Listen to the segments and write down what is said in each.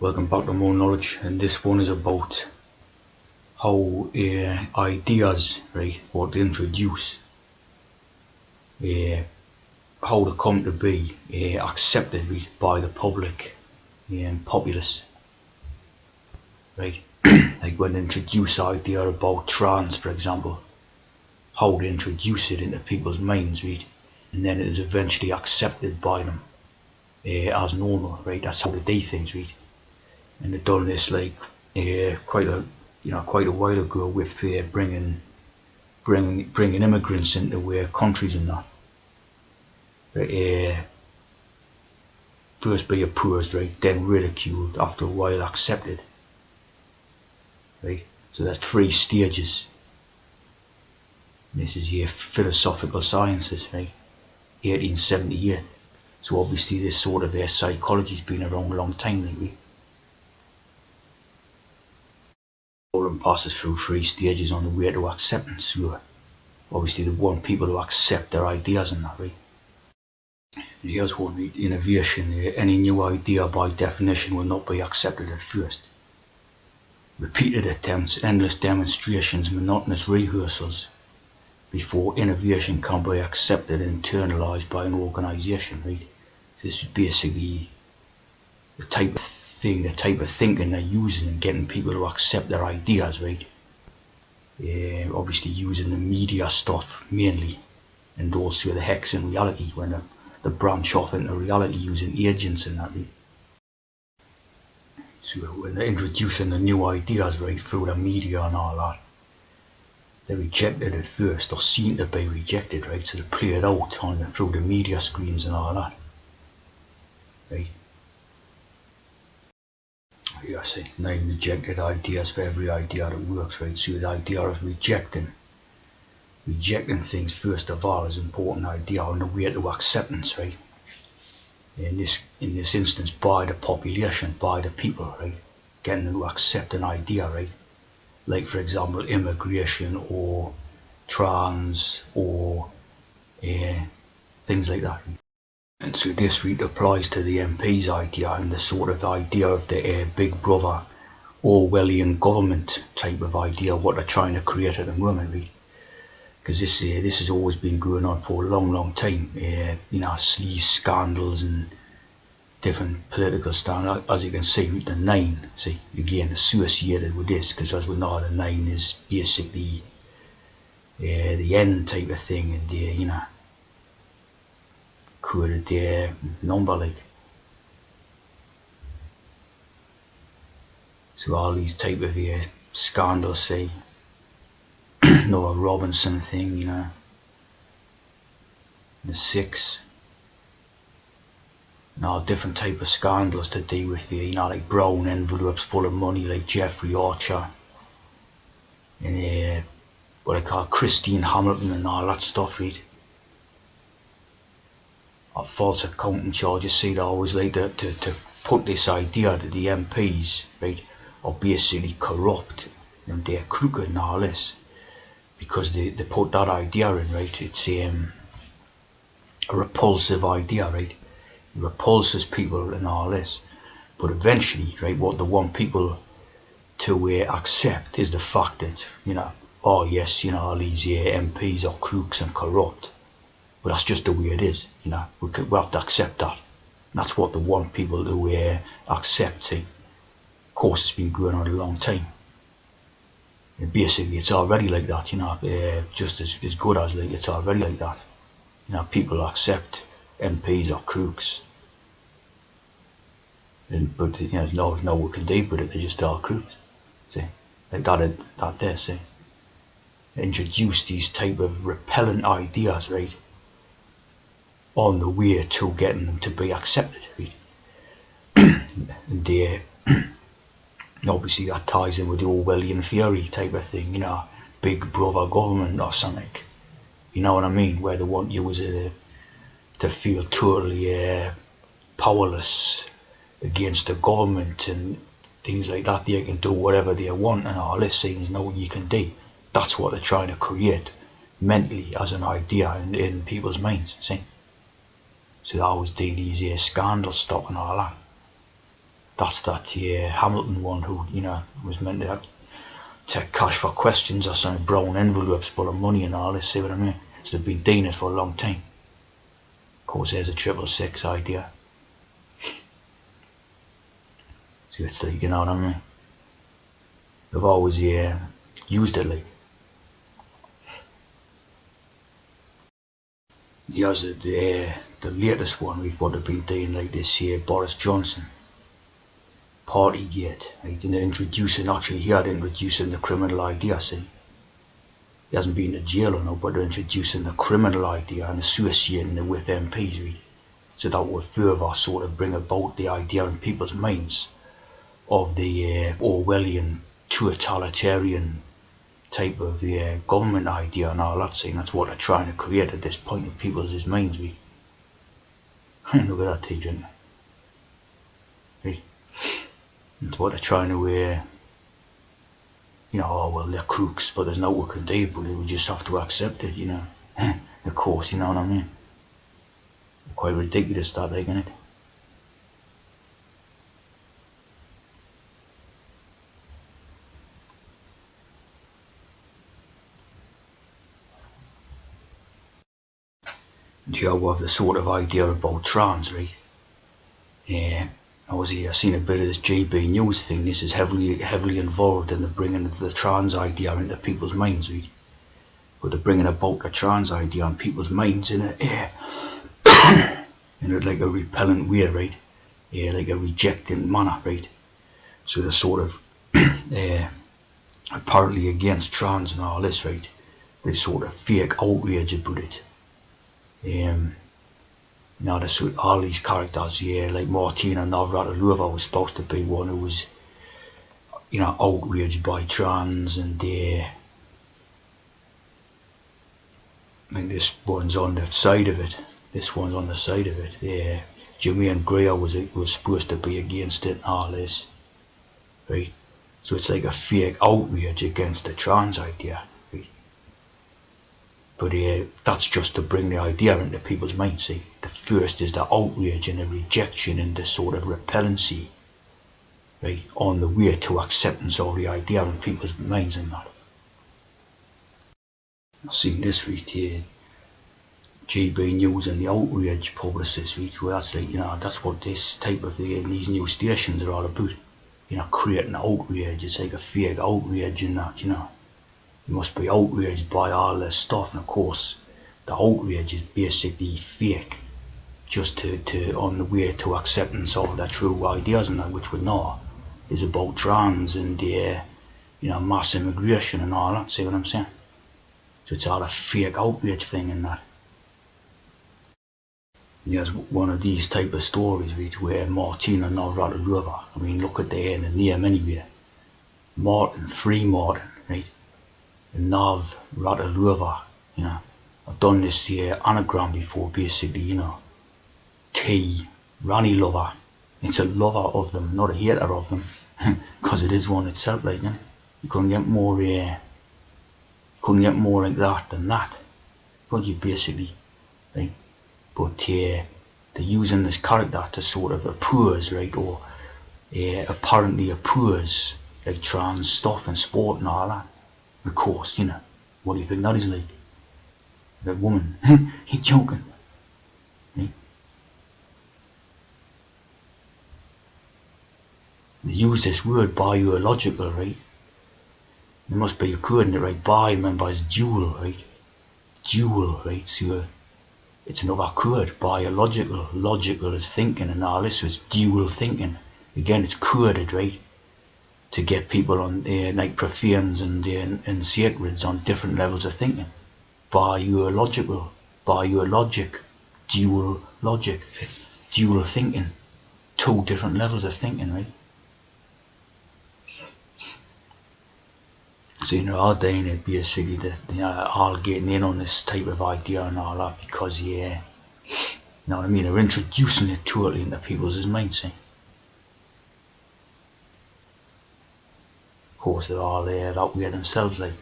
Welcome back to More Knowledge, and this one is about how ideas, right, what to introduce, uh, how to come to be accepted, right, by the public and populace, right? Like when they introduce idea about trans, for example, how to introduce it into people's minds, right, and then it is eventually accepted by them as normal, right? That's how they do things, right? And they've done this like quite a while ago with bringing immigrants into countries and that. Uh, First be opposed, right? Then ridiculed. After a while, accepted, right? So there's three stages. This is your philosophical sciences, right? 1878. So obviously, this sort of psychology's been around a long time, like all passes through three stages on the way to acceptance. So obviously, they want people to accept their ideas and that, right? Here's one: innovation. Any new idea by definition will not be accepted at first. Repeated attempts, endless demonstrations, monotonous rehearsals before innovation can be accepted and internalised by an organisation, right? This is basically the type of thinking they're using and getting people to accept their ideas, right? Obviously using the media stuff mainly, and also the hex in reality when they branch off into reality using agents and that. Right? So when they're introducing the new ideas, right, through the media and all that, they're rejected at first, or seem to be rejected, right? So they play it out through the media screens and all that, right? Yeah, I see 9 rejected ideas for every idea that works, right? So the idea of rejecting things first of all is an important idea on the way to acceptance, right? In this instance, by the population, by the people, right? Getting them to accept an idea, right? Like for example, immigration or trans or uh, things like that. And so this really applies to the MP's idea and the sort of idea of the Big Brother Orwellian government type of idea, what they're trying to create at the moment, really. Because this has always been going on for a long, long time. Sleaze scandals and different political standards. As you can see, with the Nine, see, again, associated with this, because as we know, the Nine is basically the end type of thing, and coded number, like. So all these type of scandals, say, Noah Robinson thing, the Six, and all different type of scandals to deal with, like brown envelopes full of money, like Jeffrey Archer, and what I call Christine Hamilton and all that stuff, right? Of false accounting charges, see, they always like to put this idea that the MPs, right, are basically corrupt and they're crooked and all this, because they put that idea in, right? It's a repulsive idea, right? It repulses people and all this. But eventually, right, what they want people to accept is the fact that, oh yes, all these MPs are crooks and corrupt. But that's just the way it is, we have to accept that. And that's what they want people to accept, see. Of course, it's been going on a long time. And basically, it's already like that, just as good as like it's already like that. People accept MPs are crooks. But there's no one can do with it, they just are crooks. See? Like that there, see. Introduce these type of repellent ideas, right? On the way to getting them to be accepted, right? And obviously that ties in with the Orwellian theory type of thing, big brother government or something. You know what I mean? Where they want you to feel totally powerless against the government and things like that. They can do whatever they want and all this thing is no you can do. That's what they're trying to create mentally as an idea in people's minds, see? So they always do these scandal stuff and all that. That's that Hamilton one who, was meant to take cash for questions or something, brown envelopes full of money and all this, see what I mean? So they've been doing it for a long time. Of course, there's a 666 idea. So it's like, you know what I mean? They've always used it like. The latest one we've got to be doing like this year, Boris Johnson. Partygate. Right? They're introducing, actually he had introducing the criminal idea, see? He hasn't been to jail or no, but they're introducing the criminal idea and associating it with MPs, right? So that would further sort of bring about the idea in people's minds of the Orwellian totalitarian type of government idea and all that thing. That's what they're trying to create at this point in people's minds, right? Look at that teaching. Right? That's what they're trying to oh well, they're crooks, but there's no we can do, but we just have to accept it, Of course, you know what I mean? Quite ridiculous that, isn't it? And you have the sort of idea about trans, right? Yeah. I seen a bit of this GB News thing. This is heavily involved in the bringing of the trans idea into people's minds, right? But they're bringing about the trans idea in people's minds in like a repellent way, right? Yeah, like a rejecting manner, right? So they're sort of apparently against trans and all this, right? They sort of fake outrage about it. Now there's all these characters, like Martina Navratilova was supposed to be one who was, outraged by trans, and I think this one's on the side of it. This one's on the side of it. Yeah, Jermaine Greer was supposed to be against it and all this, right? So it's like a fake outrage against the trans idea, right? But that's just to bring the idea into people's minds. See, the first is the outrage and the rejection and the sort of repellency, right, on the way to acceptance of the idea in people's minds and that. I've seen this right here, GB News and the outrage publicist, right, where that's like, that's what this type of these new stations are all about. Creating outrage. It's like a fake outrage and that, You must be outraged by all this stuff, and of course, the outrage is basically fake, just to on the way to acceptance of their true ideas and that, which we know is about trans and mass immigration and all that. See what I'm saying? So it's all a fake outrage thing and that. There's one of these type of stories, right, where Martina Navratilova, I mean, look at the end and the name anyway. Martin, free Martin, right? Navratilova, I've done this anagram before, basically, T, Rani lover. It's a lover of them, not a hater of them, because it is one itself, like, You couldn't get more, like that than that. But you basically, right? But they're using this character to sort of oppose, right, or apparently oppose like trans stuff and sport and all that. Of course, what do you think that is like? That woman, he's joking, right? They use this word biological, right? There must be a code in it, right? Bi, remember, is dual, right? Dual, right? So it's another code, biological. Logical is thinking and all this, so it's dual thinking. Again, it's coded, right? To get people on like profanes and sacreds on different levels of thinking. Biological, biologic, dual logic, dual thinking. Two different levels of thinking, right? So all doing it basically all getting in on this type of idea and all that because you know what I mean, they're introducing it totally into people's minds. Of course they're all that way themselves, like.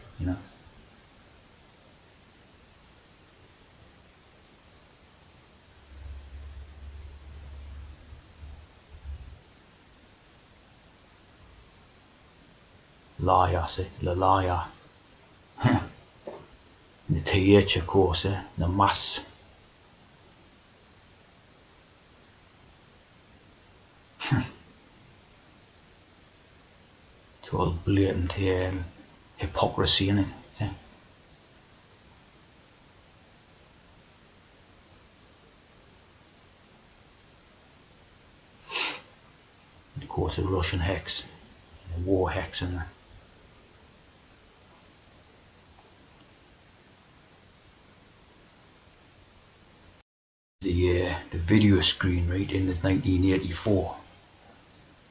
liar, see, the liar. The TH, of course, the mass. It's all blatant hypocrisy in it. See? Of course, the Russian hex, the war hex, and the video screen, right, in the 1984.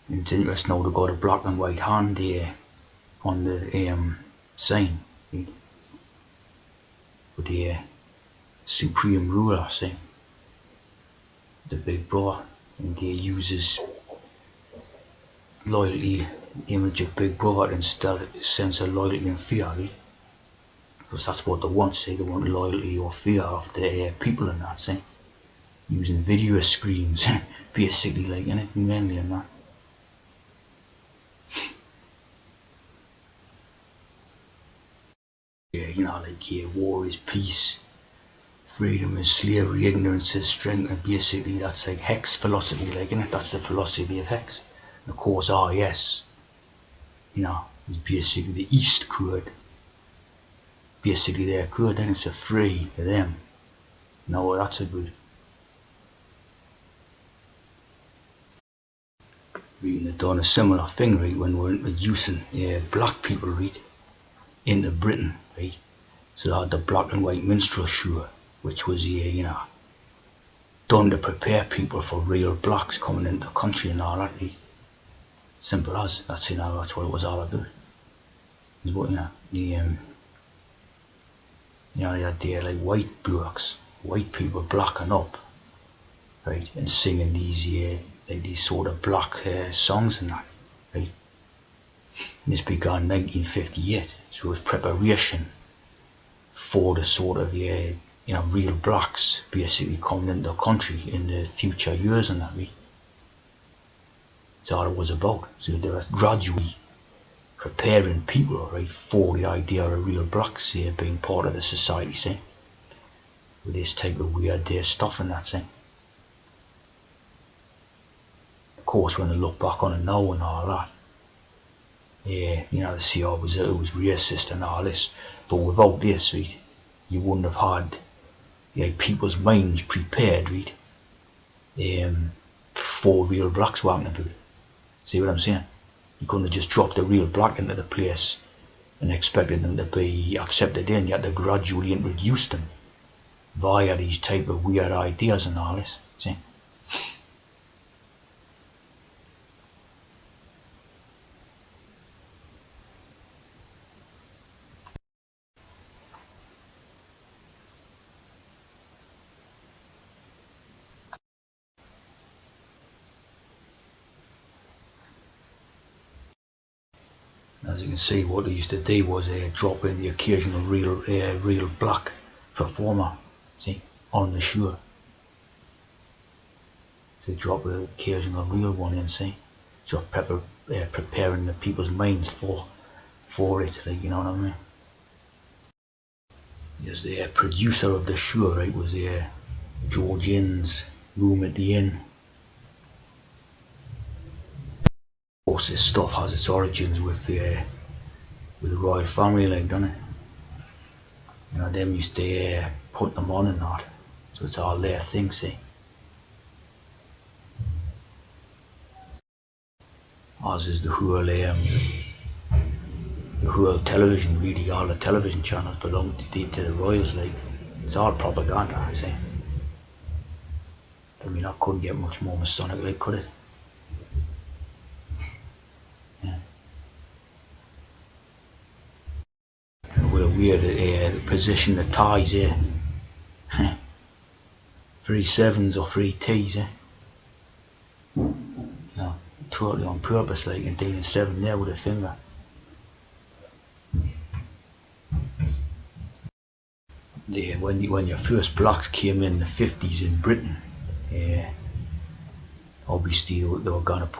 And it's interesting how they got a black and white hand there on the sign, right? With the supreme ruler, see, the big brother, and they uses loyalty, image of big brother, to instill a sense of loyalty and fear, right? Because that's what they want, see, they want loyalty or fear of the people in that, see, using video screens, basically, like, anything mainly in that. Yeah, you know, like, war is peace, freedom is slavery, ignorance is strength, and basically that's like Hex philosophy, like, innit? That's the philosophy of Hex. And of course, RES, you know, is basically the East code. Basically their code, then it's a free to them. No, that's a good. Reading it done a similar thing, right, when we're introducing black people, right, into Britain, right? So they had the black and white minstrel show, which was, you know, done to prepare people for real blacks coming into the country and all that, right? Simple as, that's, you know, that's what it was all about. Is what, you know, you know, they had there like white blokes, white people blacking up, right, and singing these, like these sort of black songs and that, right? And this began in 1958, so it was preparation for the sort of, you know, real blacks basically coming into the country in the future years and that, right? That's all it was about. So they were gradually preparing people, right, for the idea of real blacks being part of the society, see, with this type of weird stuff and that, see. Of course, when they look back on it now and all that, you know, they see, oh, it was racist and all this, but without this, right, you wouldn't have had people's minds prepared, right, for real blacks walking about. See what I'm saying? You couldn't have just dropped a real black into the place and expected them to be accepted in. You had to gradually introduce them via these type of weird ideas and all this. See? As you can see, what they used to do was drop in the occasional real black performer, see, on the show. So drop the occasional real one in, see, so preparing the people's minds for it, like, you know what I mean? Yes, the producer of the show, right, was George Inn's Room at the Inn. Of course, this stuff has its origins with the royal family, like, doesn't it? You know, them used to put them on and that, so it's all their thing, see. As is the whole television, really, all the television channels belong to the royals, like, it's all propaganda, see. I mean, I couldn't get much more Masonic, like, could it? Yeah. With a weird position the ties, 3 sevens or 3 T's, No, totally on purpose, like, and dealing 7 there with a finger. When your first blacks came in the 50s in Britain, obviously they were going to